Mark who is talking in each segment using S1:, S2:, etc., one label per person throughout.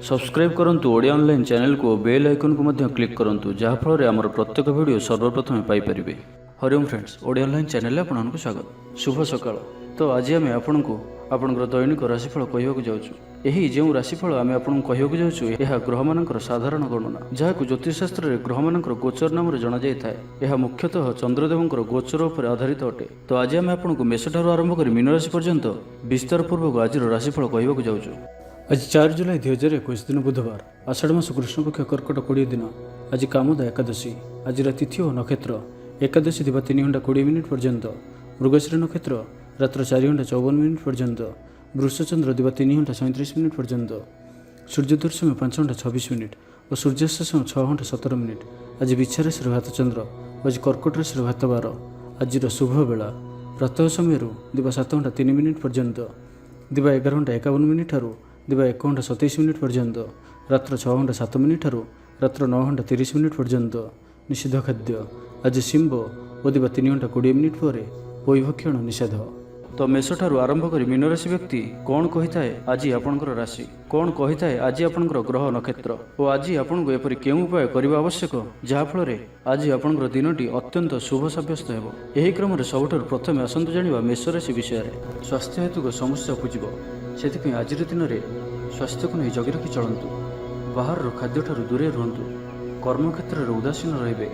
S1: Subscribe करंतु Odia online channel को bell icon को मध्य क्लिक करंतु जहाँ फल आमर प्रत्येक वीडियो सर्वप्रथम Piper. Hariom friends, Odia online channel आपको स्वागत। शुभ सकाळ। तो आज आम आपको आपंकर दैनिक राशिफल कहवाक जाऊँ। यही जो राशिफल आम आपको कहवाक जाऊँ यह ग्रह मानकर साधारण गणना जहाँ ज्योतिषशास्त्र में ग्रह मानकर गोचर नाम जना जाए। यह मुख्यतः चंद्रदेवंकर गोचर उपर आधारित अटे। तो आज आम आपको मेषठार आरंभ कर मीन राशि पर्यंत विस्तार पूर्वक आज राशिफल कहवाक जाऊँ। आज 4 जुलाई 2021 दिन बुधवार, आषाढ़ मास कृष्णपक्ष कर्कट 20 दिन। आज कामदा एकादशी। आज तिथि और नक्षत्र एकादशी दिवा 3 घंटा 20 मिनिट पर्यंत, मृगश्री नक्षत्र रात्र 4 घंटा 54 मिनिट पर्यंत, वृषचंद्र दिवा 3 घंटा 37 मिनिट पर्यंत, सूर्योदय समय 5 घंटा 26 मिनिट और सूर्यास्त समय 6 घंटा 17 मिनिट। आज बिच्छा राशि भात चंद्र, आज कर्कट राशि भात बार। आज शुभ बेला प्रातः समय दिवा 7 घंटा 3 मिनिट पर्यंत, दिवा 11 घंटा 51 मिनिट ठारू दिवा 1 घंटा 27 मिनिट पर्यंत, रात्र 6 घंटा 7 मिनिट ठारू रात्र 9 घंटा 30 मिनिट पर्यंत। निषिद्ध खाद्य आज शिंब और दिवा 3 घंटा 20 मिनिट पर पोईभक्षण निषेध। तो मेष ठारू आरंभ कर मीन राशि व्यक्ति कौन कही थाए आज आपणकर राशि, कौन कही थाए आज आपणकर ग्रह नक्षत्र और आज आपको एपरि केउं उपाय करबा आवश्यक जहाँफल आज आपणकर दिनटी अत्यंत शुभ सब्यस्त हेबो। एही क्रम सबुठारु प्रथमे आसंतु जानिबा मेष राशि विषय। स्वास्थ्य हेतु समस्या उपजिब, से आज दिन में स्वास्थ्य को नहीं जगी रखी चलतु। बाहर खाद्य ठारू दूरे रुहतु। कर्मक्षेत्र में उदासीन रे,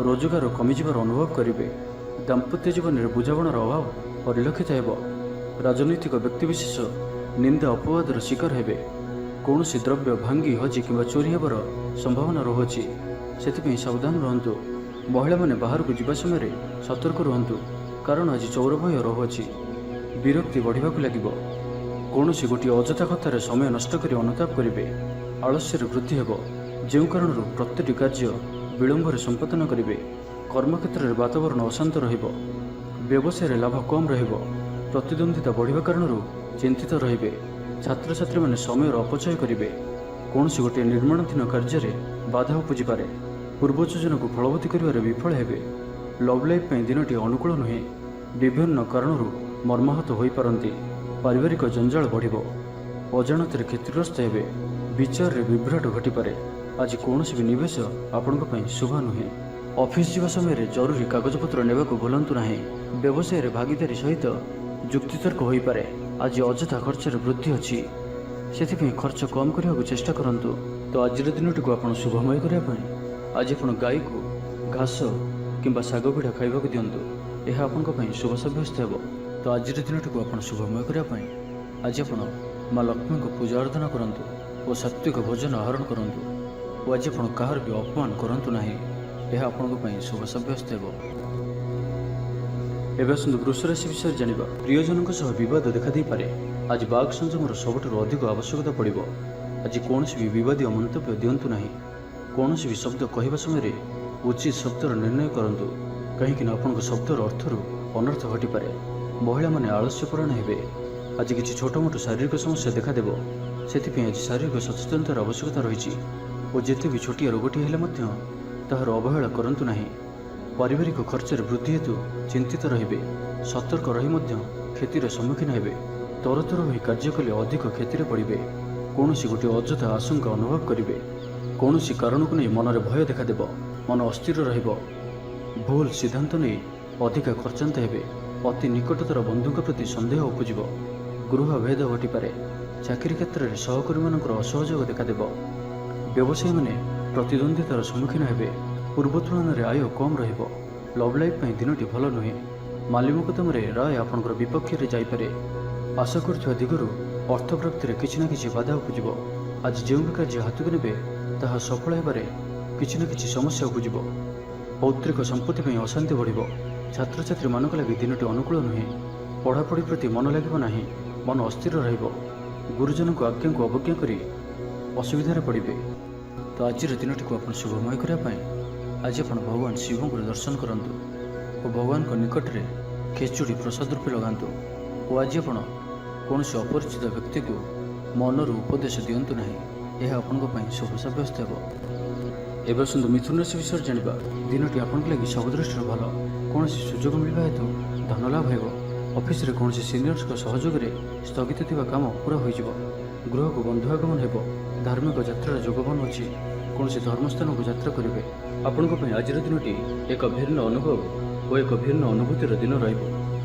S1: रोजगार कमिजार अनुभव करेंगे। दाम्पत्य जीवन में बुझामणार अभाव परिलक्षित हो। राजनैतिक व्यक्तिविशेष निंदा अपवादर शिकार हेबे। कौन द्रव्य भांगी हजि कि चोरी होवर संभावना रोचे, से सावधान रुहतु। महिला माने बाहर को जीवा समय सतर्क रुहतु, कारण आज चौर भय रोचे। विरक्ति बढ़ा लगे। कौन गोटे अजथा कथार समय नष्ट कर अनुताप करेंगे। आलस्य वृद्धि हो, जो कारण प्रत्येक कार्य विलंब संपादन करेंगे। कर्मक्षेत्र में वातावरण अशांत रहिबो। व्यवसाय लाभ कम रहिबो। प्रतिद्वंदिता बढ़िबा कारण चिंतित रहिबे। छात्र छात्री माने समय अपचय करेंगे। कौन गोटे निर्माणाधीन कार्य में बाधा उपजी पारे। पूर्व योजना को फलवती कर विफल हेबे। लव लाइफ दिनटी अनुकूल नुहे। विभिन्न कारणों मर्माहत हो पारती। पारिवारिक जंजाल बढ़िबो। अजाणत क्षतिग्रस्त हेबे। विचार रे विभ्राट घटीपे। आज कौन भी निवेश आपण शुभ नुहे। ऑफिस जीवा समय जरूरी कागजपत्र नेबा को भूलंतु नाही। व्यवसाय रे भागीदारी सहित जुक्तितर्क हो पारे। आज अजथा खर्च वृद्धि अच्छी, से खर्च कम करने को चेष्टा करंतु। तो आज दिनटी को आप शुभमय करने आज आप गाई को घास किंबा शाग पिठा खाइबा को दिंतु। यह आपण शुभ सब्यस्त हो। तो आज दिनटी को आप शुभमय करने आज आप माँ लक्ष्मी को पूजा अर्चना करंतु और सात्विक भोजन आहरण करंतु। आज आप कहार भी अपमान करंतु नाही। यह आपण शुभ सब्यस्त हो। एवं आसतु वृष राशि विषय जानिबा। प्रियजनों सह विवाद देखा दे पारे। आज बाघ संयमर सबुठारु अधिक आवश्यकता पड़िबो। आज कौन भी विवादीय मंतव्य दिंतु नाही। कौन भी शब्द कहवा समय उचित शब्दर निर्णय करंतु, कहीं आपण शब्दर अर्थरु अनर्थ घटीपे। महिला माने आलस्यपरायण हेबे। आज किसी छोट मोट शारीरिक समस्या देखा देबो, से आज शारीरिक सचेतनतार आवश्यकता रही। और जिते भी छोटिया रोगटी हेले ताहार अवहेला करंतु नाही। पारिवारिक खर्च वृद्धि हेतु चिंतित रहिबे। सतर्क रही क्षतिर सम्मुखीन हेबे। तरतर हो कार्य कले अधिक क्षतिर पड़े। कौन गोटे अजथा आशंका अनुभव करेंगे। कौन कारण को नहीं मन में भय देखादेव। मन अस्थिर रहिबो। भूल सिद्धांत नहीं अधिक खर्चांत हेबे। अति निकटतर बंधु प्रति संदेह उपजिब। गृह भेद घटीपे। चाकरी क्षेत्र में सहकर्मी मानकर असहयोग देखादेव। व्यवसायी माने प्रतिद्वंदितार सम्मुखीन हेबे। पूर्व तुलन में आय कम रहिबो। लव लाइफ दिनटी भल नुहे। माली मुकदम राय आपणकर विपक्ष में जाइपरे। आशा करुवा दिगरु अर्थ प्राप्ति में किछि ना किछि बाधा उपजिब। आज जो भी कार्य हाथ को ने ताहा सफल हेबारे किछि ना किछि समस्या उपजिब। पौत्रिक संपत्ति अशांति बढ़िबो। छात्र छात्री मानक लगी दिनटी अनुकूल नुहे। पढ़ापढ़ी प्रति मन लगिबो नाही। मन अस्थिर रहिबो। गुरुजन को आज्ञा को अवज्ञा करी असुविधार पड़े। तो आज दिनटी को आप शुभमय करने आज आप भगवान शिव को दर्शन करंतु और भगवान को निकट में खेचुड़ी प्रसाद रूपे लगातु। और आज आप कौन अपरिचित व्यक्ति को मनर उपदेश दिंतु ना। यह आपण शुभ सब्यस्त हो। एवं आसतु मिथुन राशि विषय जानिबा। दिनटी आपण लगी सब दृष्टि भल। कौन सुजोग मिलवा हेतु धन लाभ हो। ऑफिस रे कौन सीनियर्स सहयोग में स्थगित थिबा काम पूरा हो। ଗୃହକୁ ବନ୍ଧୁ ଆଗମନ ହେବ। ଧାର୍ମିକ ଯାତ୍ରାର ଯୋଗମାନ ଅଛି। କୌଣସି ଧର୍ମସ୍ଥାନକୁ ଯାତ୍ରା କରିବେ। ଆପଣଙ୍କ ପାଇଁ ଆଜିର ଦିନଟି ଏକ ଭିନ୍ନ ଅନୁଭବ ଓ ଏକ ଭିନ୍ନ ଅନୁଭୂତିର ଦିନ ରହିବ,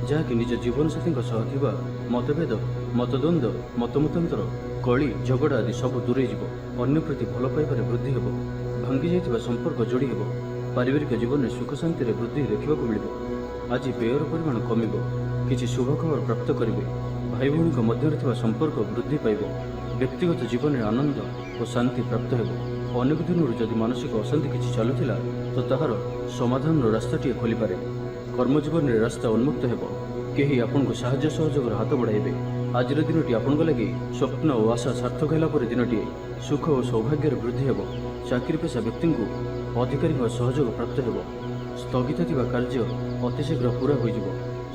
S1: ଯାହାକି ନିଜ ଜୀବନସାଥୀଙ୍କ ସହ ଥିବା ମତଭେଦ, ମତଦ୍ୱନ୍ଦ୍ୱ, ମତମତାନ୍ତର, କଳି ଝଗଡ଼ା ଆଦି ସବୁ ଦୂରେଇ ଯିବ। ଅନ୍ୟ ପ୍ରତି ଭଲ ପାଇବାରେ ବୃଦ୍ଧି ହେବ। ଭାଙ୍ଗି ଯାଇଥିବା ସମ୍ପର୍କ ଯୋଡ଼ି ହେବ। ପାରିବାରିକ ଜୀବନରେ ସୁଖ ଶାନ୍ତିରେ ବୃଦ୍ଧି ଦେଖିବାକୁ ମିଳିବ। ଆଜି ବ୍ୟୟର ପରିମାଣ କମିବ। କିଛି ଶୁଭ ଖବର ପ୍ରାପ୍ତ କରିବେ। ଭାଇ ଭଉଣୀଙ୍କ ମଧ୍ୟରେ ଥିବା ସମ୍ପର୍କ ବୃଦ୍ଧି ପାଇବ। ବ୍ୟକ୍ତିଗତ ଜୀବନରେ ଆନନ୍ଦ ଓ ଶାନ୍ତି ପ୍ରାପ୍ତ ହେବ। ଅନେକ ଦିନରୁ ଯଦି ମାନସିକ ଅଶାନ୍ତି କିଛି ଚାଲୁଥିଲା ତ ତାହାର ସମାଧାନର ରାସ୍ତାଟିଏ ଖୋଲିପାରେ। କର୍ମଜୀବନରେ ରାସ୍ତା ଉନ୍ମୁକ୍ତ ହେବ। କେହି ଆପଣଙ୍କୁ ସାହାଯ୍ୟ ସହଯୋଗର ହାତ ବଢ଼ାଇବେ। ଆଜିର ଦିନଟି ଆପଣଙ୍କ ଲାଗି ସ୍ୱପ୍ନ ଓ ଆଶା ସାର୍ଥକ ହେଲା ପରି ଦିନଟିଏ। ସୁଖ ଓ ସୌଭାଗ୍ୟର ବୃଦ୍ଧି ହେବ। ଚାକିରି ପେଶା ବ୍ୟକ୍ତିଙ୍କୁ ଅଧିକାରୀଙ୍କ ସହଯୋଗ ପ୍ରାପ୍ତ ହେବ। ସ୍ଥଗିତ ଥିବା କାର୍ଯ୍ୟ ଅତି ଶୀଘ୍ର ପୂରା ହୋଇଯିବ।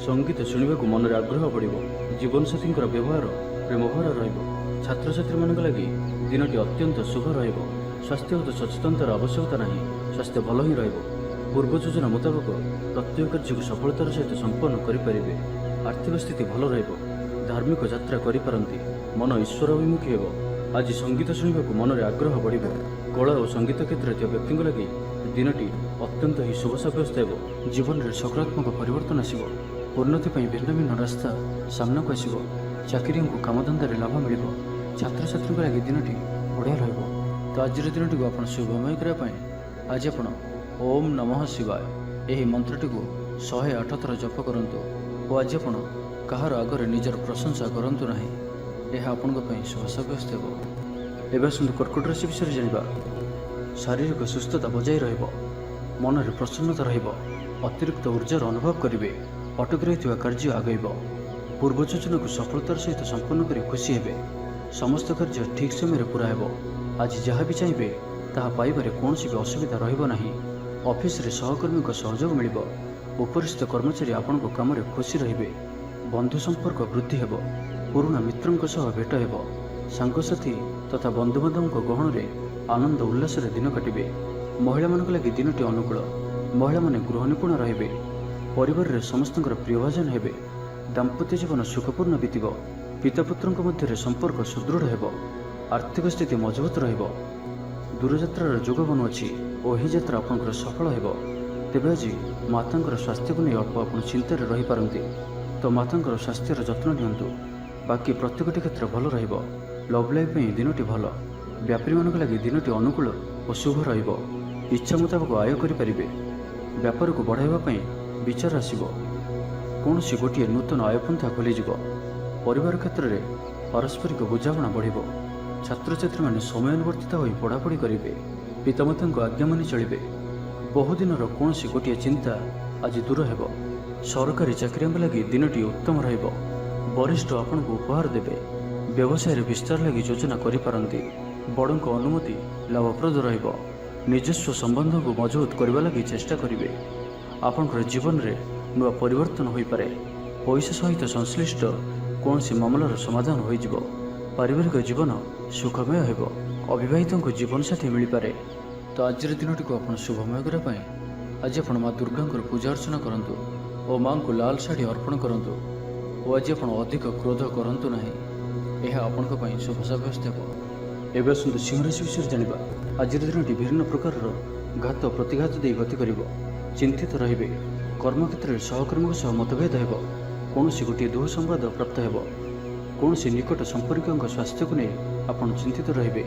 S1: ସଙ୍ଗୀତ ଶୁଣିବାକୁ ମନରେ ଆଗ୍ରହ ବଢ଼ିବ। ଜୀବନସାଥୀଙ୍କର ବ୍ୟବହାର ପ୍ରେମଭରା ରହିବ। ଛାତ୍ରଛାତ୍ରୀମାନଙ୍କ ଲାଗି ଦିନଟି ଅତ୍ୟନ୍ତ ଶୁଭ ରହିବ। ସ୍ୱାସ୍ଥ୍ୟଗତ ସଚେତନତାର ଆବଶ୍ୟକତା ନାହିଁ। ସ୍ୱାସ୍ଥ୍ୟ ଭଲ ହିଁ ରହିବ। ପୂର୍ବ ଯୋଜନା ମୁତାବକ ପ୍ରତ୍ୟେକ କାର୍ଯ୍ୟକୁ ସଫଳତାର ସହିତ ସମ୍ପନ୍ନ କରିପାରିବେ। ଆର୍ଥିକ ସ୍ଥିତି ଭଲ ରହିବ। ଧାର୍ମିକ ଯାତ୍ରା କରିପାରନ୍ତି। ମନ ଈଶ୍ୱର ଅଭିମୁଖୀ ହେବ। ଆଜି ସଙ୍ଗୀତ ଶୁଣିବାକୁ ମନରେ ଆଗ୍ରହ ବଢ଼ିବ। କଳା ଓ ସଙ୍ଗୀତ କ୍ଷେତ୍ରରେ ଥିବା ବ୍ୟକ୍ତିଙ୍କ ଲାଗି ଦିନଟି ଅତ୍ୟନ୍ତ ହିଁ ଶୁଭ ସାବ୍ୟସ୍ତ ହେବ। ଜୀବନରେ ସକାରାତ୍ମକ ପରିବର୍ତ୍ତନ ଆସିବ। ଉନ୍ନତି ପାଇଁ ଭିନ୍ନ ଭିନ୍ନ ରାସ୍ତା ସାମ୍ନାକୁ ଆସିବ। ଚାକିରିଙ୍କୁ କାମଧନ୍ଦାରେ ଲାଭ ମିଳିବ। ଛାତ୍ରଛାତ୍ରୀଙ୍କ ଲାଗି ଦିନଟି ବଢ଼ିଆ ରହିବ। ତ ଆଜିର ଦିନଟିକୁ ଆପଣ ଶୁଭମୟ କରିବା ପାଇଁ ଆଜି ଆପଣ ଓମ୍ ନମଃ ଶିବାୟ ଏହି ମନ୍ତ୍ରଟିକୁ 108 ଥର ଜପ କରନ୍ତୁ ଓ ଆଜି ଆପଣ କାହାର ଆଗରେ ନିଜର ପ୍ରଶଂସା କରନ୍ତୁ ନାହିଁ। ଏହା ଆପଣଙ୍କ ପାଇଁ ଶୁଭ ସାବ୍ୟସ୍ତ ହେବ। ଏବେ ଆସନ୍ତୁ କର୍କଟ ରାଶି ବିଷୟରେ ଜାଣିବା। ଶାରୀରିକ ସୁସ୍ଥତା ବଜାୟ ରହିବ। ମନରେ ପ୍ରସନ୍ନତା ରହିବ। ଅତିରିକ୍ତ ଉର୍ଜାର ଅନୁଭବ କରିବେ। ଅଟକି ରହିଥିବା କାର୍ଯ୍ୟ ଆଗେଇବ। ପୂର୍ବ ଯୋଜନାକୁ ସଫଳତାର ସହିତ ସମ୍ପନ୍ନ କରି ଖୁସି ହେବେ। ସମସ୍ତ କାର୍ଯ୍ୟ ଠିକ୍ ସମୟରେ ପୁରା ହେବ। ଆଜି ଯାହା ବି ଚାହିଁବେ ତାହା ପାଇବାରେ କୌଣସି ବି ଅସୁବିଧା ରହିବ ନାହିଁ। ଅଫିସରେ ସହକର୍ମୀଙ୍କ ସହଯୋଗ ମିଳିବ। ଉପରିସ୍ଥ କର୍ମଚାରୀ ଆପଣଙ୍କ କାମରେ ଖୁସି ରହିବେ। ବନ୍ଧୁ ସମ୍ପର୍କ ବୃଦ୍ଧି ହେବ। ପୁରୁଣା ମିତ୍ରଙ୍କ ସହ ଭେଟ ହେବ। ସାଙ୍ଗସାଥୀ ତଥା ବନ୍ଧୁବାନ୍ଧବଙ୍କ ଗହଣରେ ଆନନ୍ଦ ଉଲ୍ଲାସରେ ଦିନ କାଟିବେ। ମହିଳାମାନଙ୍କ ଲାଗି ଦିନଟି ଅନୁକୂଳ। ମହିଳାମାନେ ଗୃହ ନିପୁଣ ରହିବେ। ପରିବାରରେ ସମସ୍ତଙ୍କର ପ୍ରିୟଭାଜନ ହେବେ। ଦାମ୍ପତ୍ୟ ଜୀବନ ସୁଖପୂର୍ଣ୍ଣ ବିତିବ। ପିତାପୁତ୍ରଙ୍କ ମଧ୍ୟରେ ସମ୍ପର୍କ ସୁଦୃଢ଼ ହେବ। ଆର୍ଥିକ ସ୍ଥିତି ମଜବୁତ ରହିବ। ଦୂରଯାତ୍ରାର ଯୋଗ ବନୁଅଛି ଓ ଏହି ଯାତ୍ରା ଆପଣଙ୍କର ସଫଳ ହେବ। ତେବେ ଆଜି ମାତାଙ୍କର ସ୍ୱାସ୍ଥ୍ୟକୁ ନେଇ ଅଳ୍ପ ଆପଣ ଚିନ୍ତାରେ ରହିପାରନ୍ତି, ତ ମାତାଙ୍କର ସ୍ୱାସ୍ଥ୍ୟର ଯତ୍ନ ନିଅନ୍ତୁ। ବାକି ପ୍ରତ୍ୟେକଟି କ୍ଷେତ୍ର ଭଲ ରହିବ। ଲଭ୍ ଲାଇଫ୍ ପାଇଁ ଦିନଟି ଭଲ। ବ୍ୟାପାରୀମାନଙ୍କ ଲାଗି ଦିନଟି ଅନୁକୂଳ ଓ ଶୁଭ ରହିବ। ଇଚ୍ଛା ମୁତାବକ ଆୟ କରିପାରିବେ। ବ୍ୟାପାରକୁ ବଢ଼ାଇବା ପାଇଁ ବିଚାର ଆସିବ। କୌଣସି ଗୋଟିଏ ନୂତନ ଆୟପନ୍ଥା ଖୋଲିଯିବ। ପରିବାର କ୍ଷେତ୍ରରେ ପାରସ୍ପରିକ ବୁଝାମଣା ବଢ଼ିବ। ଛାତ୍ରଛାତ୍ରୀମାନେ ସମୟାନୁବର୍ତ୍ତିତ ହୋଇ ପଢ଼ାପଢ଼ି କରିବେ। ପିତାମାତାଙ୍କ ଆଜ୍ଞା ମାନି ଚଳିବେ। ବହୁଦିନର କୌଣସି ଗୋଟିଏ ଚିନ୍ତା ଆଜି ଦୂର ହେବ। ସରକାରୀ ଚାକିରିଆଙ୍କ ଲାଗି ଦିନଟି ଉତ୍ତମ ରହିବ। ବରିଷ୍ଠ ଆପଣଙ୍କୁ ଉପହାର ଦେବେ। ବ୍ୟବସାୟରେ ବିସ୍ତାର ଲାଗି ଯୋଜନା କରିପାରନ୍ତି। ବଡ଼ଙ୍କ ଅନୁମତି ଲାଭପ୍ରଦ ରହିବ। ନିଜସ୍ୱ ସମ୍ବନ୍ଧକୁ ମଜବୁତ କରିବା ଲାଗି ଚେଷ୍ଟା କରିବେ। ଆପଣଙ୍କର ଜୀବନରେ ନୂଆ ପରିବର୍ତ୍ତନ ହୋଇପାରେ। ପଇସା ସହିତ ସଂଶ୍ଳିଷ୍ଟ କୌଣସି ମାମଲାର ସମାଧାନ ହୋଇଯିବ। ପାରିବାରିକ ଜୀବନ ସୁଖମୟ ହେବ। ଅବିବାହିତଙ୍କୁ ଜୀବନସାଥୀ ମିଳିପାରେ। ତ ଆଜିର ଦିନଟିକୁ ଆପଣ ଶୁଭମୟ କରିବା ପାଇଁ ଆଜି ଆପଣ ମା ଦୁର୍ଗାଙ୍କର ପୂଜା ଅର୍ଚ୍ଚନା କରନ୍ତୁ ଓ ମାଙ୍କୁ ଲାଲ ଶାଢ଼ୀ ଅର୍ପଣ କରନ୍ତୁ ଓ ଆଜି ଆପଣ ଅଧିକ କ୍ରୋଧ କରନ୍ତୁ ନାହିଁ। ଏହା ଆପଣଙ୍କ ପାଇଁ ଶୁଭ ସାବ୍ୟସ୍ତ ହେବ। ଏବେ ଆସନ୍ତୁ ସିଂହରାଶି ବିଷୟରେ ଜାଣିବା। ଆଜିର ଦିନଟି ବିଭିନ୍ନ ପ୍ରକାରର ଘାତ ପ୍ରତିଘାତ ଦେଇ ଗତି କରିବ। ଚିନ୍ତିତ ରହିବେ। କର୍ମକ୍ଷେତ୍ରରେ ସହକର୍ମୀଙ୍କ ସହ ମତଭେଦ ହେବ। କୌଣସି ଗୋଟିଏ ଦୁଃ ସମ୍ବାଦ ପ୍ରାପ୍ତ ହେବ। କୌଣସି ନିକଟ ସମ୍ପର୍କୀୟଙ୍କ ସ୍ୱାସ୍ଥ୍ୟକୁ ନେଇ ଆପଣ ଚିନ୍ତିତ ରହିବେ।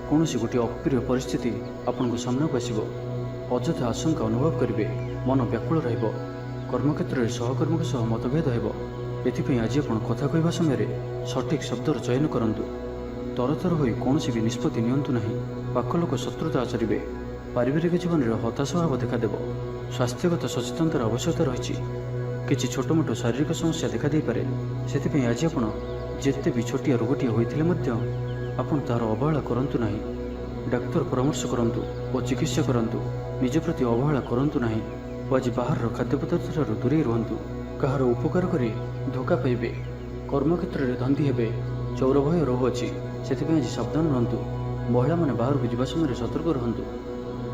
S1: କୌଣସି ଗୋଟିଏ ଅପ୍ରିୟ ପରିସ୍ଥିତି ଆପଣଙ୍କ ସାମ୍ନାକୁ ଆସିବ। ଅଯଥା ଆଶଙ୍କା ଅନୁଭବ କରିବେ। ମନ ବ୍ୟାକୁଳ ରହିବ। କର୍ମକ୍ଷେତ୍ରରେ ସହକର୍ମୀଙ୍କ ସହ ମତଭେଦ ହେବ। ଏଥିପାଇଁ ଆଜି ଆପଣ କଥା କହିବା ସମୟରେ ସଠିକ୍ ଶବ୍ଦର ଚୟନ କରନ୍ତୁ। ତରତର ହୋଇ କୌଣସି ବି ନିଷ୍ପତ୍ତି ନିଅନ୍ତୁ ନାହିଁ। ପାଖ ଲୋକ ଶତ୍ରୁତା ଆଚରିବେ। ପାରିବାରିକ ଜୀବନରେ ହତାଶ ଭାବ ଦେଖାଦେବ। ସ୍ୱାସ୍ଥ୍ୟଗତ ସଚେତନତାର ଆବଶ୍ୟକତା ରହିଛି। କିଛି ଛୋଟମୋଟ ଶାରୀରିକ ସମସ୍ୟା ଦେଖାଦେଇପାରେ। ସେଥିପାଇଁ ଆଜି ଆପଣ ଯେତେ ବି ଛୋଟିଆ ରୋଗଟିଏ ହୋଇଥିଲେ ମଧ୍ୟ ଆପଣ ତାହାର ଅବହେଳା କରନ୍ତୁ ନାହିଁ। ଡାକ୍ତର ପରାମର୍ଶ କରନ୍ତୁ ଓ ଚିକିତ୍ସା କରନ୍ତୁ। ନିଜ ପ୍ରତି ଅବହେଳା କରନ୍ତୁ ନାହିଁ ଓ ଆଜି ବାହାରର ଖାଦ୍ୟପଦାର୍ଥଠାରୁ ଦୂରେଇ ରୁହନ୍ତୁ। କାହାର ଉପକାର କରି ଧୋକା ପାଇବେ। କର୍ମକ୍ଷେତ୍ରରେ ଧନ୍ଦୀ ହେବେ। ଚୌର ଭୟ ରହୁଅଛି। ସେଥିପାଇଁ ଆଜି ସାବଧାନ ରୁହନ୍ତୁ। ମହିଳାମାନେ ବାହାରକୁ ଯିବା ସମୟରେ ସତର୍କ ରୁହନ୍ତୁ।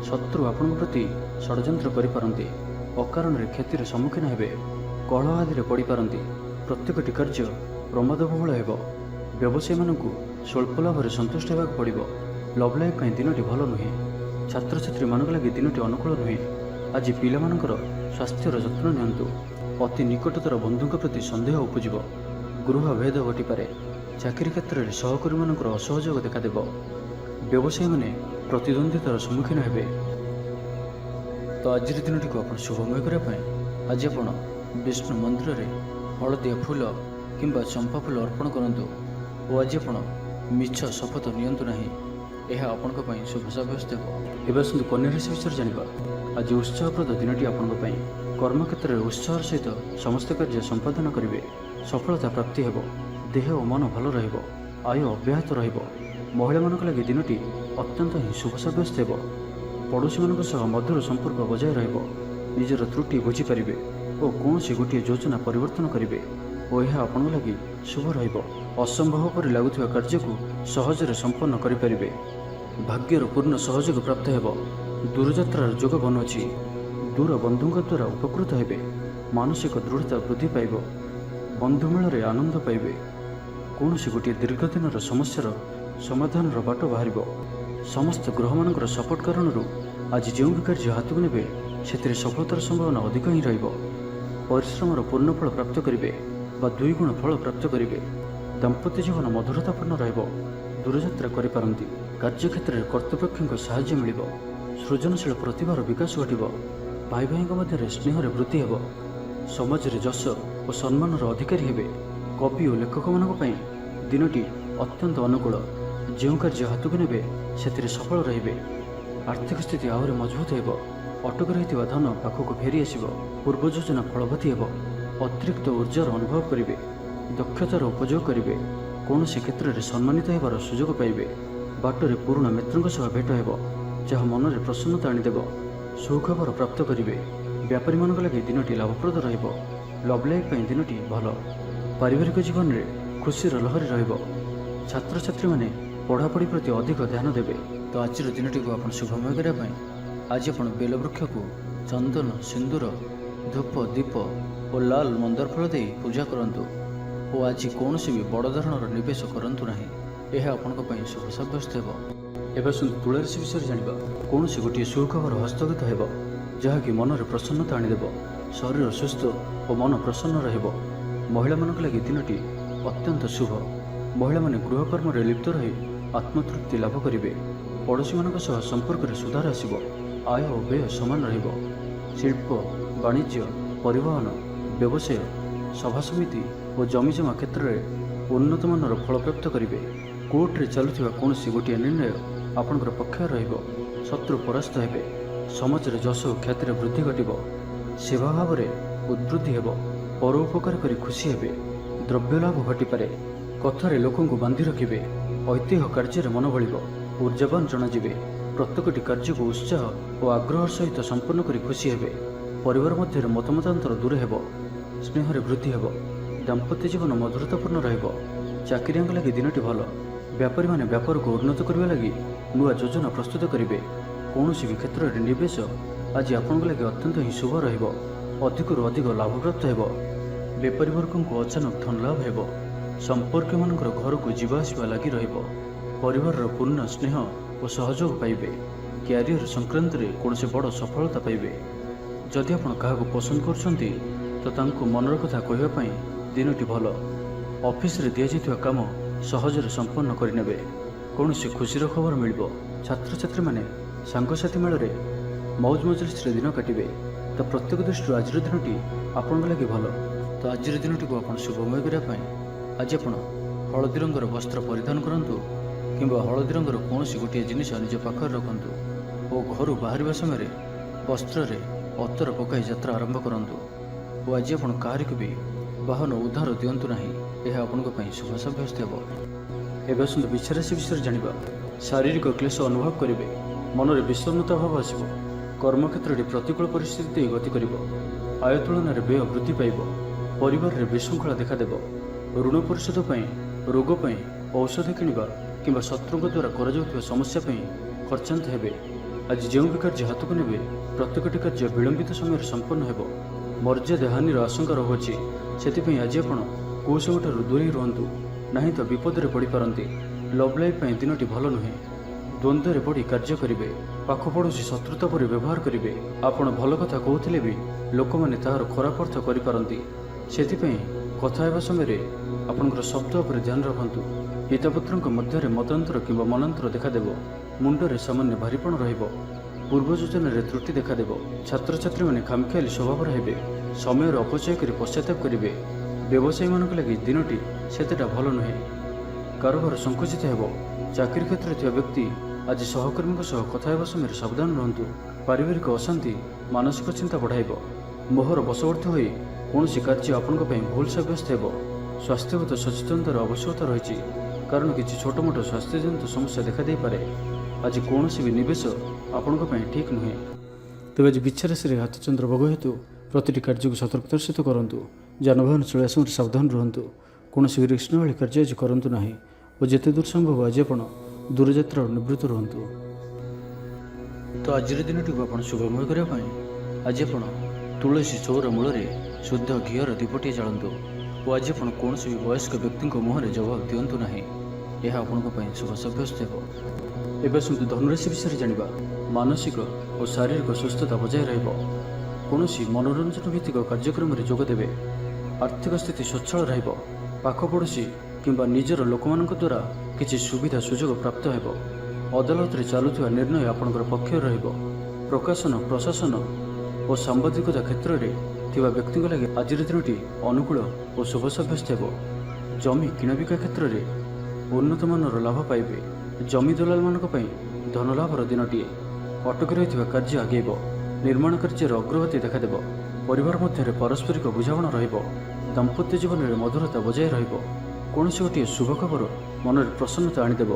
S1: ଶତ୍ରୁ ଆପଣଙ୍କ ପ୍ରତି ଷଡ଼ଯନ୍ତ୍ର କରିପାରନ୍ତି। ଅକାରଣରେ କ୍ଷତିର ସମ୍ମୁଖୀନ ହେବେ। କଳହ ଆଦିରେ ପଡ଼ିପାରନ୍ତି। ପ୍ରତ୍ୟେକଟି କାର୍ଯ୍ୟ ପ୍ରମାଦବହୁଳ ହେବ। ବ୍ୟବସାୟୀମାନଙ୍କୁ ସ୍ୱଳ୍ପ ଲାଭରେ ସନ୍ତୁଷ୍ଟ ହେବାକୁ ପଡ଼ିବ। ଲଭ୍ ଲାଇଫ୍ ପାଇଁ ଦିନଟି ଭଲ ନୁହେଁ। ଛାତ୍ରଛାତ୍ରୀମାନଙ୍କ ଲାଗି ଦିନଟି ଅନୁକୂଳ ନୁହେଁ। ଆଜି ପିଲାମାନଙ୍କର ସ୍ୱାସ୍ଥ୍ୟର ଯତ୍ନ ନିଅନ୍ତୁ। ଅତି ନିକଟତର ବନ୍ଧୁଙ୍କ ପ୍ରତି ସନ୍ଦେହ ଉପୁଜିବ। ଗୃହ ଭେଦ ଘଟିପାରେ। ଚାକିରି କ୍ଷେତ୍ରରେ ସହକର୍ମୀମାନଙ୍କର ଅସହଯୋଗ ଦେଖାଦେବ। ବ୍ୟବସାୟୀମାନେ ପ୍ରତିଦ୍ୱନ୍ଦ୍ୱିତାର ସମ୍ମୁଖୀନ ହେବେ। ତ ଆଜିର ଦିନଟିକୁ ଆପଣ ଶୁଭମୟ କରିବା ପାଇଁ ଆଜି ଆପଣ ବିଷ୍ଣୁ ମନ୍ଦିରରେ ହଳଦିଆ ଫୁଲ କିମ୍ବା ଚମ୍ପା ଫୁଲ ଅର୍ପଣ କରନ୍ତୁ ଓ ଆଜି ଆପଣ ମିଛ ଶପଥ ନିଅନ୍ତୁ ନାହିଁ। ଏହା ଆପଣଙ୍କ ପାଇଁ ଶୁଭ ସାବ୍ୟସ୍ତ ହେବ। ଏବେ ଆସନ୍ତୁ କନ୍ୟା ରାଶି ବିଷୟରେ ଜାଣିବା। ଆଜି ଉତ୍ସାହପ୍ରଦ ଦିନଟି ଆପଣଙ୍କ ପାଇଁ। କର୍ମକ୍ଷେତ୍ରରେ ଉତ୍ସାହର ସହିତ ସମସ୍ତ କାର୍ଯ୍ୟ ସମ୍ପାଦନ କରିବେ। ସଫଳତା ପ୍ରାପ୍ତି ହେବ। ଦେହ ଓ ମନ ଭଲ ରହିବ। ଆୟ ଅବ୍ୟାହତ ରହିବ। ମହିଳାମାନଙ୍କ ଲାଗି ଦିନଟି ଅତ୍ୟନ୍ତ ହିଁ ଶୁଭ ସାବ୍ୟସ୍ତ ହେବ। ପଡ଼ୋଶୀମାନଙ୍କ ସହ ମଧୁର ସମ୍ପର୍କ ବଜାୟ ରହିବ। ନିଜର ତ୍ରୁଟି ବୁଝିପାରିବେ ଓ କୌଣସି ଗୋଟିଏ ଯୋଜନା ପରିବର୍ତ୍ତନ କରିବେ ଓ ଏହା ଆପଣଙ୍କ ଲାଗି ଶୁଭ ରହିବ। ଅସମ୍ଭବ ପରି ଲାଗୁଥିବା କାର୍ଯ୍ୟକୁ ସହଜରେ ସମ୍ପନ୍ନ କରିପାରିବେ। ଭାଗ୍ୟର ପୂର୍ଣ୍ଣ ସହଯୋଗ ପ୍ରାପ୍ତ ହେବ। ଦୂରଯାତ୍ରାର ଯୋଗ ବନୁଅଛି। ଦୂର ବନ୍ଧୁଙ୍କ ଦ୍ୱାରା ଉପକୃତ ହେବେ। ମାନସିକ ଦୃଢ଼ତା ବୃଦ୍ଧି ପାଇବ। ବନ୍ଧୁମେଳରେ ଆନନ୍ଦ ପାଇବେ। କୌଣସି ଗୋଟିଏ ଦୀର୍ଘଦିନର ସମସ୍ୟାର ସମାଧାନର ବାଟ ବାହାରିବ। ସମସ୍ତ ଗ୍ରହମାନଙ୍କର ସପୋର୍ଟ କାରଣରୁ ଆଜି ଯେଉଁ ବି କାର୍ଯ୍ୟ ହାତକୁ ନେବେ ସେଥିରେ ସଫଳତାର ସମ୍ଭାବନା ଅଧିକ ହିଁ ରହିବ। ପରିଶ୍ରମର ପୂର୍ଣ୍ଣ ଫଳ ପ୍ରାପ୍ତ କରିବେ ବା 2 ଗୁଣ ଫଳ ପ୍ରାପ୍ତ କରିବେ। ଦାମ୍ପତ୍ୟ ଜୀବନ ମଧୁରତାପୂର୍ଣ୍ଣ ରହିବ। ଦୂରଯାତ୍ରା କରିପାରନ୍ତି। କାର୍ଯ୍ୟକ୍ଷେତ୍ରରେ କର୍ତ୍ତୃପକ୍ଷଙ୍କ ସାହାଯ୍ୟ ମିଳିବ। ସୃଜନଶୀଳ ପ୍ରତିଭାର ବିକାଶ ଘଟିବ। ଭାଇ ଭାଇଙ୍କ ମଧ୍ୟରେ ସ୍ନେହରେ ବୃଦ୍ଧି ହେବ। ସମାଜରେ ଯଶ ଓ ସମ୍ମାନର ଅଧିକାରୀ ହେବେ। କବି ଓ ଲେଖକମାନଙ୍କ ପାଇଁ ଦିନଟି ଅତ୍ୟନ୍ତ ଅନୁକୂଳ। ଯେଉଁ କାର୍ଯ୍ୟ ହାତକୁ ନେବେ ସେଥିରେ ସଫଳ ରହିବେ। ଆର୍ଥିକ ସ୍ଥିତି ଆହୁରି ମଜବୁତ ହେବ। ଅଟକି ରହିଥିବା ଧନ ପାଖକୁ ଫେରି ଆସିବ। ପୂର୍ବ ଯୋଜନା ଫଳବତୀ ହେବ। ଅତିରିକ୍ତ ଉର୍ଜାର ଅନୁଭବ କରିବେ। ଦକ୍ଷତାର ଉପଯୋଗ କରିବେ। କୌଣସି କ୍ଷେତ୍ରରେ ସମ୍ମାନିତ ହେବାର ସୁଯୋଗ ପାଇବେ। ବାଟରେ ପୁରୁଣା ମିତ୍ରଙ୍କ ସହ ଭେଟ ହେବ ଯାହା ମନରେ ପ୍ରସନ୍ନତା ଆଣିଦେବ। ସୁଖବର ପ୍ରାପ୍ତ କରିବେ। ବ୍ୟାପାରୀମାନଙ୍କ ଲାଗି ଦିନଟି ଲାଭପ୍ରଦ ରହିବ। ଲଭ୍ ଲାଇଫ୍ ପାଇଁ ଦିନଟି ଭଲ। ପାରିବାରିକ ଜୀବନରେ ଖୁସିର ଲହରୀ ରହିବ। ଛାତ୍ରଛାତ୍ରୀମାନେ ପଢ଼ାପଢ଼ି ପ୍ରତି ଅଧିକ ଧ୍ୟାନ ଦେବେ। ତ ଆଜିର ଦିନଟିକୁ ଆପଣ ଶୁଭମୟ କରିବା ପାଇଁ ଆଜି ଆପଣ ବେଲବୃକ୍ଷକୁ ଚନ୍ଦନ, ସିନ୍ଦୁର, ଧୂପ, ଦୀପ ଓ ଲାଲ ମନ୍ଦାର ଫୁଲ ଦେଇ ପୂଜା କରନ୍ତୁ ଓ ଆଜି କୌଣସି ବି ବଡ଼ ଧରଣର ନିବେଶ କରନ୍ତୁ ନାହିଁ। ଏହା ଆପଣଙ୍କ ପାଇଁ ଶୁଭ ସାବ୍ୟସ୍ତ ହେବ। ଏବେ ଆସନ୍ତୁ ତୁଳା ରାଶି ବିଷୟରେ ଜାଣିବା। କୌଣସି ଗୋଟିଏ ସୁଖବର ହସ୍ତଗତ ହେବ ଯାହାକି ମନରେ ପ୍ରସନ୍ନତା ଆଣିଦେବ। ଶରୀର ସୁସ୍ଥ ଓ ମନ ପ୍ରସନ୍ନ ରହିବ। ମହିଳାମାନଙ୍କ ଲାଗି ଦିନଟି ଅତ୍ୟନ୍ତ ଶୁଭ। ମହିଳାମାନେ ଗୃହକର୍ମରେ ଲିପ୍ତ ରହି ଆତ୍ମତୃପ୍ତି ଲାଭ କରିବେ। ପଡ଼ୋଶୀମାନଙ୍କ ସହ ସମ୍ପର୍କରେ ସୁଧାର ଆସିବ। ଆୟ ଓ ବ୍ୟୟ ସମାନ ରହିବ। ଶିଳ୍ପ, ବାଣିଜ୍ୟ, ପରିବହନ, ବ୍ୟବସାୟ, ସଭାସମିତି ଓ ଜମିଜମା କ୍ଷେତ୍ରରେ ଉନ୍ନତମାନର ଫଳପ୍ରାପ୍ତ କରିବେ। କୋର୍ଟରେ ଚାଲୁଥିବା କୌଣସି ଗୋଟିଏ ନିର୍ଣ୍ଣୟ ଆପଣଙ୍କର ପକ୍ଷରେ ରହିବ। ଶତ୍ରୁ ପରାସ୍ତ ହେବେ। ସମାଜରେ ଯଶ ଓ ଖ୍ୟାତିର ବୃଦ୍ଧି ଘଟିବ। ସେବା ଭାବରେ ଉଦ୍ବୃଦ୍ଧି ହେବ। ପରୋପକାର କରି ଖୁସି ହେବେ। ଦ୍ରବ୍ୟ ଲାଭ ଘଟିପାରେ। କଥାରେ ଲୋକଙ୍କୁ ବାନ୍ଧି ରଖିବେ। ଐତିହ୍ୟ କାର୍ଯ୍ୟରେ ମନ ବଳିବ। ଉର୍ଜାବାନ ଜଣାଯିବେ। ପ୍ରତ୍ୟେକଟି କାର୍ଯ୍ୟକୁ ଉତ୍ସାହ ଓ ଆଗ୍ରହର ସହିତ ସମ୍ପନ୍ନ କରି ଖୁସି ହେବେ। ପରିବାର ମଧ୍ୟରେ ମତମତାନ୍ତର ଦୂର ହେବ। ସ୍ନେହରେ ବୃଦ୍ଧି ହେବ। ଦାମ୍ପତ୍ୟ ଜୀବନ ମଧୁରତାପୂର୍ଣ୍ଣ ରହିବ। ଚାକିରିଆଙ୍କ ଲାଗି ଦିନଟି ଭଲ। ବ୍ୟାପାରୀମାନେ ବ୍ୟାପାରକୁ ଉନ୍ନତ କରିବା ଲାଗି ନୂଆ ଯୋଜନା ପ୍ରସ୍ତୁତ କରିବେ। କୌଣସି ବି କ୍ଷେତ୍ରରେ ନିବେଶ ଆଜି ଆପଣଙ୍କ ଲାଗି ଅତ୍ୟନ୍ତ ହିଁ ଶୁଭ ରହିବ। ଅଧିକରୁ ଅଧିକ ଲାଭପ୍ରାପ୍ତ ହେବ। ବେପାରୀ ବର୍ଗଙ୍କୁ ଅଚାନକ ଧନ ଲାଭ ହେବ। ସମ୍ପର୍କୀୟମାନଙ୍କର ଘରକୁ ଯିବା ଆସିବା ଲାଗି ରହିବ। ପରିବାରର ପୂର୍ଣ୍ଣ ସ୍ନେହ ଓ ସହଯୋଗ ପାଇବେ। କ୍ୟାରିୟର ସଂକ୍ରାନ୍ତରେ କୌଣସି ବଡ଼ ସଫଳତା ପାଇବେ। ଯଦି ଆପଣ କାହାକୁ ପସନ୍ଦ କରୁଛନ୍ତି ତ ତାଙ୍କୁ ମନର କଥା କହିବା ପାଇଁ ଦିନଟି ଭଲ। ଅଫିସରେ ଦିଆଯାଇଥିବା କାମ ସହଜରେ ସମ୍ପନ୍ନ କରିନେବେ। କୌଣସି ଖୁସିର ଖବର ମିଳିବ। ଛାତ୍ରଛାତ୍ରୀମାନେ ସାଙ୍ଗସାଥି ମେଳରେ ମୌଜ ମଜଲିସରେ ଦିନ କାଟିବେ। ତ ପ୍ରତ୍ୟେକ ଦୃଷ୍ଟିରୁ ଆଜିର ଦିନଟି ଆପଣଙ୍କ ଲାଗି ଭଲ। ତ ଆଜିର ଦିନଟିକୁ ଆପଣ ଶୁଭମୟ କରିବା ପାଇଁ ଆଜି ଆପଣ ହଳଦୀ ରଙ୍ଗର ବସ୍ତ୍ର ପରିଧାନ କରନ୍ତୁ କିମ୍ବା ହଳଦୀ ରଙ୍ଗର କୌଣସି ଗୋଟିଏ ଜିନିଷ ନିଜ ପାଖରେ ରଖନ୍ତୁ ଓ ଘରୁ ବାହାରିବା ସମୟରେ ବସ୍ତ୍ରରେ ଅତର ପକାଇ ଯାତ୍ରା ଆରମ୍ଭ କରନ୍ତୁ ଓ ଆଜି ଆପଣ କାହାରିକୁ ବି ବାହନ ଉଦ୍ଧାର ଦିଅନ୍ତୁ ନାହିଁ। ଏହା ଆପଣଙ୍କ ପାଇଁ ଶୁଭ ସାବ୍ୟସ୍ତ ହେବ। ଏବେ ଆସନ୍ତୁ ବୃଷ ରାଶି ବିଷୟରେ ଜାଣିବା। ଶାରୀରିକ କ୍ଲେଶ ଅନୁଭବ କରିବେ। ମନରେ ବିଷଣ୍ଣତା ଭାବ ଆସିବ। କର୍ମକ୍ଷେତ୍ରରେ ପ୍ରତିକୂଳ ପରିସ୍ଥିତି ଦେଇ ଗତି କରିବ। ଆୟ ତୁଳନାରେ ବ୍ୟୟ ବୃଦ୍ଧି ପାଇବ। ପରିବାରରେ ବିଶୃଙ୍ଖଳା ଦେଖାଦେବ। ଋଣ ପରିଶୋଧ ପାଇଁ, ରୋଗ ପାଇଁ ଔଷଧ କିଣିବା କିମ୍ବା ଶତ୍ରୁଙ୍କ ଦ୍ୱାରା କରାଯାଉଥିବା ସମସ୍ୟା ପାଇଁ ଖର୍ଚ୍ଚାନ୍ତ ହେବେ। ଆଜି ଯେଉଁ ବି କାର୍ଯ୍ୟ ହାତକୁ ନେବେ ପ୍ରତ୍ୟେକଟି କାର୍ଯ୍ୟ ବିଳମ୍ବିତ ସମୟରେ ସମ୍ପନ୍ନ ହେବ। ମର୍ଯ୍ୟାଦା ହାନିର ଆଶଙ୍କା ରହୁଅଛି। ସେଥିପାଇଁ ଆଜି ଆପଣ କୁସଙ୍ଗଠାରୁ ଦୂରେଇ ରୁହନ୍ତୁ। ନାହିଁ ତ ବିପଦରେ ପଡ଼ିପାରନ୍ତି। ଲଭ୍ ଲାଇଫ୍ ପାଇଁ ଦିନଟି ଭଲ ନୁହେଁ। ଦ୍ୱନ୍ଦ୍ୱରେ ପଡ଼ି କାର୍ଯ୍ୟ କରିବେ। ପାଖ ପଡ଼ୋଶୀ ଶତ୍ରୁତା ପରି ବ୍ୟବହାର କରିବେ। ଆପଣ ଭଲ କଥା କହୁଥିଲେ ବି ଲୋକମାନେ ତାହାର ଖରାପ ଅର୍ଥ କରିପାରନ୍ତି। ସେଥିପାଇଁ କଥା ହେବା ସମୟରେ ଆପଣଙ୍କର ଶବ୍ଦ ଉପରେ ଧ୍ୟାନ ରଖନ୍ତୁ। ପିତାପୁତ୍ରଙ୍କ ମଧ୍ୟରେ ମତାନ୍ତର କିମ୍ବା ମନାନ୍ତର ଦେଖାଦେବ। ମୁଣ୍ଡରେ ସାମାନ୍ୟ ଭାରିପଣ ରହିବ। ପୂର୍ବ ଯୋଜନାରେ ତ୍ରୁଟି ଦେଖାଦେବ। ଛାତ୍ରଛାତ୍ରୀମାନେ ଖାମଖିଆଲି ସ୍ୱଭାବର ହେବେ। ସମୟର ଅପଚୟ କରି ପଶ୍ଚାତାପ କରିବେ। ବ୍ୟବସାୟୀମାନଙ୍କ ଲାଗି ଦିନଟି ସେତେଟା ଭଲ ନୁହେଁ। କାରବାର ସଂକୁଚିତ ହେବ। ଚାକିରି କ୍ଷେତ୍ରରେ ଥିବା ବ୍ୟକ୍ତି ଆଜି ସହକର୍ମୀଙ୍କ ସହ କଥା ହେବା ସମୟରେ ସାବଧାନ ରୁହନ୍ତୁ। ପାରିବାରିକ ଅଶାନ୍ତି ମାନସିକ ଚିନ୍ତା ବଢ଼ାଇବ। ମୋହର ବଶବର୍ତ୍ତୀ ହୋଇ କୌଣସି କାର୍ଯ୍ୟ ଆପଣଙ୍କ ପାଇଁ ଭୁଲ ସାବ୍ୟସ୍ତ ହେବ। ସ୍ୱାସ୍ଥ୍ୟଗତ ସଚେତନତାର ଆବଶ୍ୟକତା ରହିଛି, କାରଣ କିଛି ଛୋଟମୋଟ ସ୍ୱାସ୍ଥ୍ୟଜନିତ ସମସ୍ୟା ଦେଖାଦେଇପାରେ। ଆଜି କୌଣସି ବି ନିବେଶ ଆପଣଙ୍କ ପାଇଁ ଠିକ୍ ନୁହେଁ। ତେବେ ଆଜି ବିଚ୍ଛା ରାଶିରେ ହାତଚନ୍ଦ୍ର ଭୋଗ ହେତୁ ପ୍ରତିଟି କାର୍ଯ୍ୟକୁ ସତର୍କତାର ସହିତ କରନ୍ତୁ। ଯାନବାହନ ଚଳାଇବା ସମୟରେ ସାବଧାନ ରୁହନ୍ତୁ। କୌଣସି ରିସ୍କ ଭଳି କାର୍ଯ୍ୟ ଆଜି କରନ୍ତୁ ନାହିଁ ଓ ଯେତେ ଦୂର ସମ୍ଭବ ଆଜି ଆପଣ ଦୂରଯାତ୍ରାରୁ ନିବୃତ୍ତ ରୁହନ୍ତୁ। ତ ଆଜିର ଦିନଟିକୁ ଆପଣ ଶୁଭମୟ କରିବା ପାଇଁ ଆଜି ଆପଣ ତୁଳସୀ ଚଉରା ମୂଳରେ ଶୁଦ୍ଧ ଘିଅର ଦୀପଟିଏ ଜାଳନ୍ତୁ ଓ ଆଜି ଆପଣ କୌଣସି ବି ବୟସ୍କ ବ୍ୟକ୍ତିଙ୍କ ମୁହଁରେ ଜବାବ ଦିଅନ୍ତୁ ନାହିଁ। ଏହା ଆପଣଙ୍କ ପାଇଁ ଶୁଭ ସାବ୍ୟସ୍ତ ହେବ। ଏବେ ଆସନ୍ତୁ ଧନୁରାଶି ବିଷୟରେ ଜାଣିବା। ମାନସିକ ଓ ଶାରୀରିକ ସୁସ୍ଥତା ବଜାୟ ରହିବ। କୌଣସି ମନୋରଞ୍ଜନ ଭିତ୍ତିକ କାର୍ଯ୍ୟକ୍ରମରେ ଯୋଗ ଦେବେ। ଆର୍ଥିକ ସ୍ଥିତି ସ୍ୱଚ୍ଛଳ ରହିବ। ପାଖ ପଡ଼ୋଶୀ କିମ୍ବା ନିଜର ଲୋକମାନଙ୍କ ଦ୍ୱାରା କିଛି ସୁବିଧା ସୁଯୋଗ ପ୍ରାପ୍ତ ହେବ। ଅଦାଲତରେ ଚାଲୁଥିବା ନିର୍ଣ୍ଣୟ ଆପଣଙ୍କର ପକ୍ଷରେ ରହିବ। ପ୍ରକାଶନ, ପ୍ରଶାସନ ଓ ସାମ୍ବାଦିକତା କ୍ଷେତ୍ରରେ ଥିବା ବ୍ୟକ୍ତିଙ୍କ ଲାଗି ଆଜିର ଦିନଟି ଅନୁକୂଳ ଓ ଶୁଭ ସାବ୍ୟସ୍ତ ହେବ। ଜମି କିଣାବିକା କ୍ଷେତ୍ରରେ ଉନ୍ନତମାନର ଲାଭ ପାଇବେ। ଜମି ଦଲାଲମାନଙ୍କ ପାଇଁ ଧନଲାଭର ଦିନଟିଏ। ଅଟକି ରହିଥିବା କାର୍ଯ୍ୟ ଆଗେଇବ। ନିର୍ମାଣ କାର୍ଯ୍ୟରେ ଅଗ୍ରଗତି ଦେଖାଦେବ। ପରିବାର ମଧ୍ୟରେ ପାରସ୍ପରିକ ବୁଝାମଣା ରହିବ। ଦାମ୍ପତ୍ୟ ଜୀବନରେ ମଧୁରତା ବଜାୟ ରହିବ। କୌଣସି ଗୋଟିଏ ଶୁଭ ଖବର ମନରେ ପ୍ରସନ୍ନତା ଆଣିଦେବ।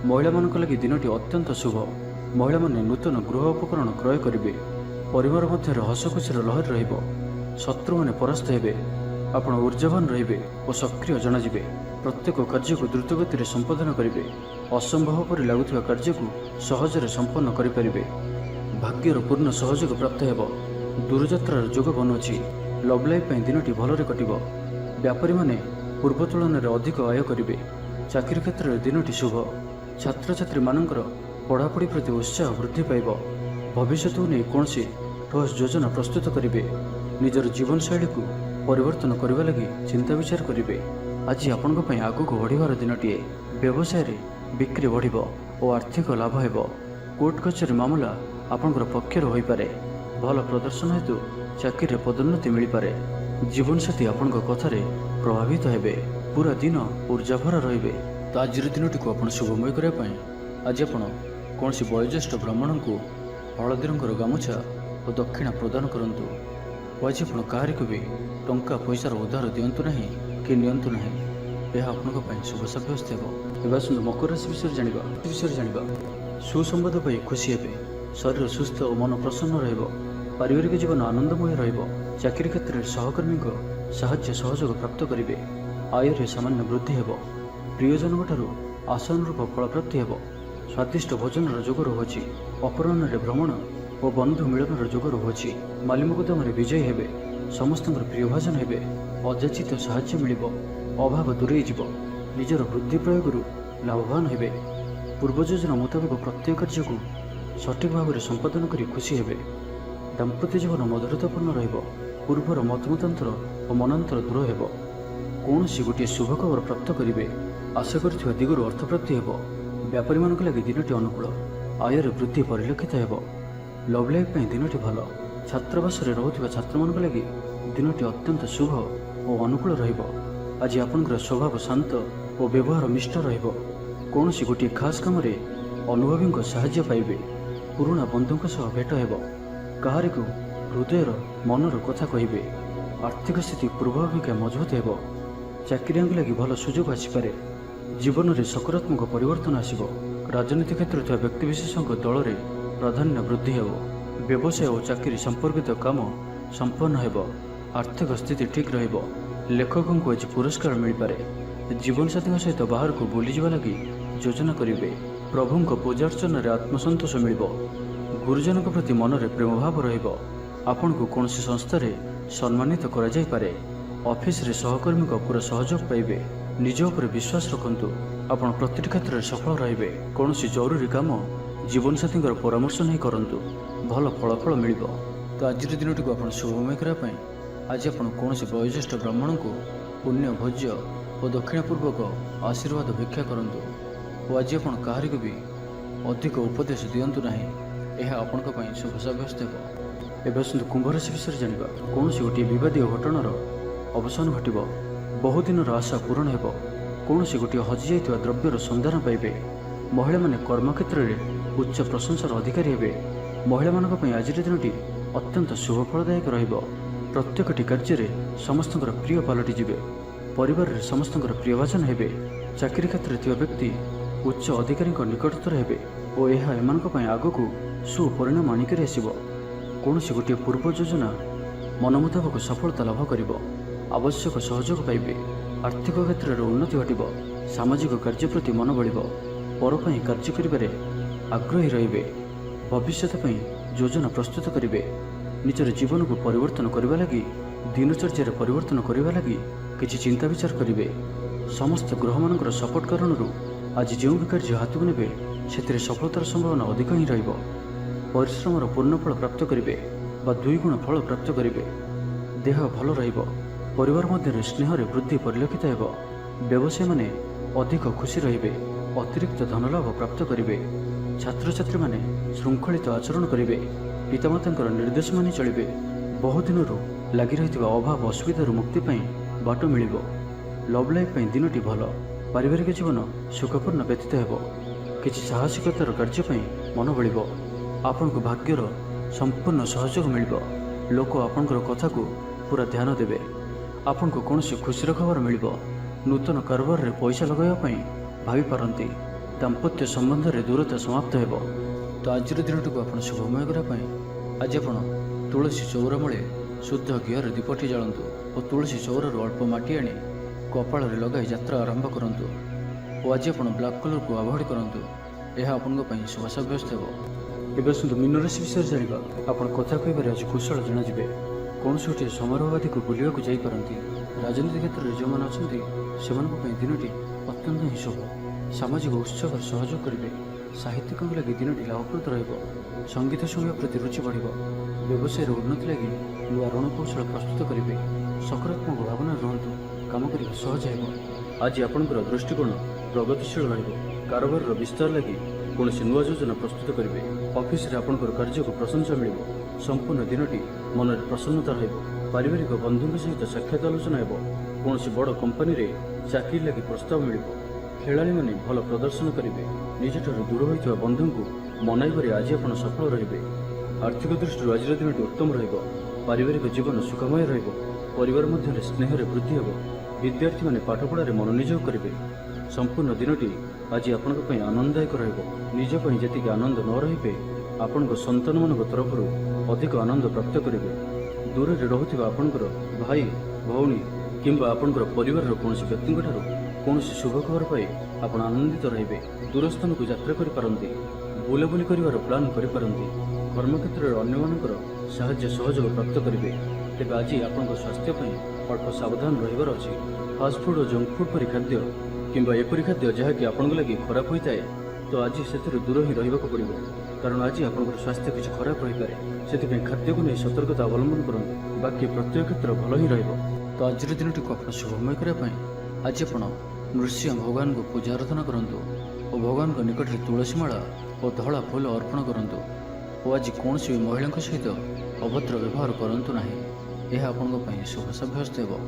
S1: ମହିଳାମାନଙ୍କ ଲାଗି ଦିନଟି ଅତ୍ୟନ୍ତ ଶୁଭ। ମହିଳାମାନେ ନୂତନ ଗୃହ ଉପକରଣ କ୍ରୟ କରିବେ। ପରିବାର ମଧ୍ୟରେ ହସଖୁସିର ଲହରୀ ରହିବ। ଶତ୍ରୁମାନେ ପରାସ୍ତ ହେବେ। ଆପଣ ଊର୍ଜାବାନ ରହିବେ ଓ ସକ୍ରିୟ ଜଣାଯିବେ। ପ୍ରତ୍ୟେକ କାର୍ଯ୍ୟକୁ ଦ୍ରୁତଗତିରେ ସମ୍ପାଦନ କରିବେ। ଅସମ୍ଭବ ପରି ଲାଗୁଥିବା କାର୍ଯ୍ୟକୁ ସହଜରେ ସମ୍ପନ୍ନ କରିପାରିବେ। ଭାଗ୍ୟର ପୂର୍ଣ୍ଣ ସହଯୋଗ ପ୍ରାପ୍ତ ହେବ। ଦୂରଯାତ୍ରାର ଯୋଗ ବନୁଅଛି। ଲଭ୍ ଲାଇଫ୍ ପାଇଁ ଦିନଟି ଭଲରେ କଟିବ। ବ୍ୟାପାରୀମାନେ ପୂର୍ବ ତୁଳନାରେ ଅଧିକ ଆୟ କରିବେ। ଚାକିରି କ୍ଷେତ୍ରରେ ଦିନଟି ଶୁଭ। ଛାତ୍ରଛାତ୍ରୀମାନଙ୍କର ପଢ଼ାପଢ଼ି ପ୍ରତି ଉତ୍ସାହ ବୃଦ୍ଧି ପାଇବ। ଭବିଷ୍ୟତକୁ ନେଇ କୌଣସି ଠୋସ୍ ଯୋଜନା ପ୍ରସ୍ତୁତ କରିବେ। ନିଜର ଜୀବନଶୈଳୀକୁ ପରିବର୍ତ୍ତନ କରିବା ଲାଗି ଚିନ୍ତା ବିଚାର କରିବେ। ଆଜି ଆପଣଙ୍କ ପାଇଁ ଆଗକୁ ବଢ଼ିବାର ଦିନଟିଏ। ବ୍ୟବସାୟରେ ବିକ୍ରି ବଢ଼ିବ ଓ ଆର୍ଥିକ ଲାଭ ହେବ। କୋର୍ଟ କଚେରୀ ମାମଲା ଆପଣଙ୍କର ପକ୍ଷରେ ହୋଇପାରେ। ଭଲ ପ୍ରଦର୍ଶନ ହେତୁ ଚାକିରିରେ ପଦୋନ୍ନତି ମିଳିପାରେ। ଜୀବନସାଥୀ ଆପଣଙ୍କ କଥାରେ ପ୍ରଭାବିତ ହେବେ। ପୁରା ଦିନ ଊର୍ଜାଭରା ରହିବେ। ତ ଆଜିର ଦିନଟିକୁ ଆପଣ ଶୁଭମୟ କରିବା ପାଇଁ ଆଜି ଆପଣ କୌଣସି ବୟୋଜ୍ୟେଷ୍ଠ ବ୍ରାହ୍ମଣଙ୍କୁ ହଳଦୀ ରଙ୍ଗର ଗାମୁଛା ଓ ଦକ୍ଷିଣା ପ୍ରଦାନ କରନ୍ତୁ। ଓ ଆଜି ଆପଣ କାହାରିକୁ ବି ଟଙ୍କା ପଇସାର ଉଦ୍ଧାର ଦିଅନ୍ତୁ ନାହିଁ କି ନିଅନ୍ତୁ ନାହିଁ। ଏହା ଆପଣଙ୍କ ପାଇଁ ଶୁଭ ସାବ୍ୟସ୍ତ ହେବ। ଏବେ ଆସନ୍ତୁ ମକର ରାଶି ବିଷୟରେ ଜାଣିବା। ସୁସମ୍ବାଦ ପାଇ ଖୁସି ହେବେ। ଶରୀର ସୁସ୍ଥ ଓ ମନ ପ୍ରସନ୍ନ ରହିବ। ପାରିବାରିକ ଜୀବନ ଆନନ୍ଦମୟ ରହିବ। ଚାକିରି କ୍ଷେତ୍ରରେ ସହକର୍ମୀଙ୍କ ସାହାଯ୍ୟ ସହଯୋଗ ପ୍ରାପ୍ତ କରିବେ। ଆୟରେ ସାମାନ୍ୟ ବୃଦ୍ଧି ହେବ। ପ୍ରିୟଜନଙ୍କଠାରୁ ଆଶାନୁରୂପ ଫଳପ୍ରାପ୍ତି ହେବ। ସ୍ୱାଦିଷ୍ଟ ଭୋଜନର ଯୋଗ ରହୁଅଛି। ଅପରାହ୍ନରେ ଭ୍ରମଣ ଓ ବନ୍ଧୁ ମିଳନର ଯୋଗ ରହୁଅଛି। ମାଲିମକଦ୍ଦମାରେ ବିଜୟୀ ହେବେ। ସମସ୍ତଙ୍କର ପ୍ରିୟଭାଜନ ହେବେ। ଅଯାଚିତ ସାହାଯ୍ୟ ମିଳିବ। ଅଭାବ ଦୂରେଇ ଯିବ। ନିଜର ବୁଦ୍ଧି ପ୍ରୟୋଗରୁ ଲାଭବାନ ହେବେ। ପୂର୍ବ ଯୋଜନା ମୁତାବକ ପ୍ରତ୍ୟେକ କାର୍ଯ୍ୟକୁ ସଠିକ୍ ଭାବରେ ସମ୍ପାଦନ କରି ଖୁସି ହେବେ। ଦାମ୍ପତ୍ୟ ଜୀବନ ମଧୁରତାପୂର୍ଣ୍ଣ ରହିବ। ପୂର୍ବର ମତମତାନ୍ତର ଓ ମନାନ୍ତର ଦୂର ହେବ। କୌଣସି ଗୋଟିଏ ଶୁଭ ଖବର ପ୍ରାପ୍ତ କରିବେ। ଆଶା କରିଥିବା ଦିଗରୁ ଅର୍ଥପ୍ରାପ୍ତି ହେବ। ବ୍ୟାପାରୀମାନଙ୍କ ଲାଗି ଦିନଟି ଅନୁକୂଳ। ଆୟରେ ବୃଦ୍ଧି ପରିଲକ୍ଷିତ ହେବ। ଲଭ୍ ଲାଇଫ୍ ପାଇଁ ଦିନଟି ଭଲ। ଛାତ୍ରାବାସରେ ରହୁଥିବା ଛାତ୍ରମାନଙ୍କ ଲାଗି ଦିନଟି ଅତ୍ୟନ୍ତ ଶୁଭ ଓ ଅନୁକୂଳ ରହିବ। ଆଜି ଆପଣଙ୍କର ସ୍ୱଭାବ ଶାନ୍ତ ଓ ବ୍ୟବହାର ମିଷ୍ଟ ରହିବ। କୌଣସି ଗୋଟିଏ ଖାସ୍ କାମରେ ଅନୁଭବୀଙ୍କ ସାହାଯ୍ୟ ପାଇବେ। ପୁରୁଣା ବନ୍ଧୁଙ୍କ ସହ ଭେଟ ହେବ। କାହାରିକୁ ହୃଦୟର ମନର କଥା କହିବେ। ଆର୍ଥିକ ସ୍ଥିତି ପୂର୍ବ ଅପେକ୍ଷା ମଜବୁତ ହେବ। ଚାକିରିଆଙ୍କ ଲାଗି ଭଲ ସୁଯୋଗ ଆସିପାରେ। ଜୀବନରେ ସକାରାତ୍ମକ ପରିବର୍ତ୍ତନ ଆସିବ। ରାଜନୀତି କ୍ଷେତ୍ରରେ ଥିବା ବ୍ୟକ୍ତିବିଶେଷଙ୍କ ଦଳରେ ପ୍ରାଧାନ୍ୟ ବୃଦ୍ଧି ହେବ। ବ୍ୟବସାୟ ଓ ଚାକିରି ସମ୍ପର୍କିତ କାମ ସମ୍ପନ୍ନ ହେବ। ଆର୍ଥିକ ସ୍ଥିତି ଠିକ୍ ରହିବ। ଲେଖକଙ୍କୁ ଆଜି ପୁରସ୍କାର ମିଳିପାରେ। ଜୀବନସାଥୀଙ୍କ ସହିତ ବାହାରକୁ ବୁଲିଯିବା ଲାଗି ଯୋଜନା କରିବେ। ପ୍ରଭୁଙ୍କ ପୂଜାର୍ଚ୍ଚନାରେ ଆତ୍ମସନ୍ତୋଷ ମିଳିବ। ଗୁରୁଜନଙ୍କ ପ୍ରତି ମନରେ ପ୍ରେମଭାବ ରହିବ। ଆପଣଙ୍କୁ କୌଣସି ସଂସ୍ଥାରେ ସମ୍ମାନିତ କରାଯାଇପାରେ। ଅଫିସରେ ସହକର୍ମୀଙ୍କ ପୁରା ସହଯୋଗ ପାଇବେ। निज उपर विश्वास रखु आपण प्रति क्षेत्र में सफल रे। कौन जरूरी काम जीवनसाथी परामर्श नहीं करूँ भल फलाफल मिल। तो आज दिन टी आप शुभमय करने आज आप कौन वयोज्येष्ठ ब्राह्मण को पुण्य भोज्य और दक्षिणापूर्वक आशीर्वाद भिक्षा करूँ और आज आप कहार भी अधिक उपदेश दिंतु ना, यह आपण शुभ साब्यस्त हो। एवं कुंभ राशि विषय जाना कौन गोटे बदीय घटनार अवसान घट बहुदिन आशा पूरण हो। कौन गोटे हजि जा द्रव्यर सन्धान पाइबे। महिला माने कर्मक्षेत्र में उच्च प्रशंसार अधिकारी हे। महिला मानी आज दिनटी अत्यंत शुभ फलदायक रहिबो। प्रत्येकटी कार्य समस्त प्रिय पलटिजे। परिवार में समस्त प्रियभाजन हे। चाकरी क्षेत्र में व्यक्ति उच्च अधिकारी निकटतर हे और यह आगक सुपरिणाम आणिक आसब। कौन गोटे पूर्व योजना मन मुताबक सफलता लाभ कर आवश्यक सहयोग पाइबे। आर्थिक क्षेत्र में उन्नति घटब। सामाजिक कार्य प्रति मन बढ़ पर कार्य करिबारे आग्रही रहिबे। भविष्य योजना प्रस्तुत करेंगे। निजर जीवन को परिवर्तन करने लगी दिनचर्या परिवर्तन करने लगी किसी चिंता विचार करेंगे। समस्त ग्रह मान सपोर्ट कारण आज जो भी कार्य हाथ को ने से सफलतार संभावना अधिक ही रहिबो। परिश्रमर पूर्ण फल प्राप्त करेंगे बा 2 गुण फल प्राप्त करेंगे। देह भल रहिबो। परिवार मध्य स्नेह वृद्धि परिलक्षित हो। व्यवसायी माने अधिक खुशी रहिबे। अतिरिक्त धनलाभ प्राप्त करेंगे। छात्र छात्री माने श्रृंखलित आचरण करेंगे। पितामाता निर्देश मानि चलिबे। बहुदिन लगी रही अभाव असुविधा मुक्ति बाट मिल। लव लाइफ दिनटी भल। पारिवारिक जीवन सुखपूर्ण व्यतीत हो। किसी साहसिकतार कार्य मन बढ़। आपण को भाग्यर संपूर्ण सहयोग मिल। लोक आपणकर कथा को पूरा ध्यान देवे। आपण को कौन खुशी खबर मिल। नूतन कारोबार रे पैसा लगाई भावी पारती। दाम्पत्य संबंध में दूरता समाप्त हो। तो आज दिन टी आप शुभमय करने आज आप तुलसी चौरा मूले शुद्ध घीर दीपटी जालतु और तुलसी चौर अल्प मटी आनी कपाल लगाई यात्रा आरंभ करूँ और आज आप ब्लैक कलर को अवॉइड करूँ। यह आपंप शुभ साब्यस्त हो। एवं मीन राशि विषय जाना आप कथा कह आज कुशल जनाजे। कौन गोटे समारोह आदि को बुलवा जापारती। राजनीति क्षेत्र में जो मैंने अच्छा दिनटी अत्यंत ही शुभ। सामाजिक उत्सव सहयोग करेंगे। साहित्यिक लगी दिनटी लाभप्रद रहिबो। संगीत शुणिया प्रति रुचि बढ़। व्यवसाय उन्नति लगी नुआ रणकौशल प्रस्तुत करेंगे। सकारात्मक भावना रुहतु काम करने सहज हो। आज आपंकर दृष्टिकोण प्रगतिशील रहिबो। कारोबार विस्तार लगी कौन नुआ योजना प्रस्तुत करेंगे। ऑफिस रे आपंकर कार्य को प्रशंसा मिल। संपूर्ण दिनटी मन में प्रसन्नता रहिबो। पारिवारिक बंधु सहित साक्षात आलोचना हो। कौन बड़ कंपनी रे चाकरी लगी प्रस्ताव मिल। खेलाड़ी माने भल प्रदर्शन करेंगे। निजठू दूर होता बंधु को मनाइबारे आज आप सफल रे। आर्थिक दृष्टि आज दिन उत्तम रहिबो। पारिवारिक जीवन सुखमय रहिबो। परिवार मध्य स्नेह वृद्धि हो। विद्यार्थी माने पाठपढ़ा मन नियोग करेंगे। संपूर्ण दिनटी आज आपण आनंददायक रहिबो। निज जी आनंद न रहिबे आपण संतान मान तरफ अधिक आनंद प्राप्त करेंगे। दूर में रोता आपणकर भाई भौणी किंबा आपणकर परिवार कौन व्यक्ति कौन शुभ खबर पाई आप आनंदित रहिबे। दूरस्थान को यात्रा करिपारंती। बुलाबुली करिवार प्लान करिपारंती। कर्मक्षेत्र में अन्य साहाय्य सहयोग प्राप्त करेंगे। तेज आज आपंक स्वास्थ्य अल्प सावधान रहिबार अछि। फास्टफुड और जंक फुड परि खाद्य किंबा एपरि खाद्य जहाँकि आपंक लगी खराब होता है तो आज से दूर ही रहिबाक पड़िबो। कारण आज आपंकर स्वास्थ्य किसी खराब रही पारे। से खाद्य को नहीं सतर्कता अवलंबन करूँ। बाकी प्रत्येक क्षेत्र भल ही रहिबो। तो आज दिनटी को आप शुभमय करने आज आप नृसिंह भगवान को पूजा आराधना करूँ और भगवान को निकट में तुलसी माला और धला फूल अर्पण करूँ और आज कौन भी महिला सहित अभद्र व्यवहार करूँ ना। यह आपंप शुभ साब्यस्त हो।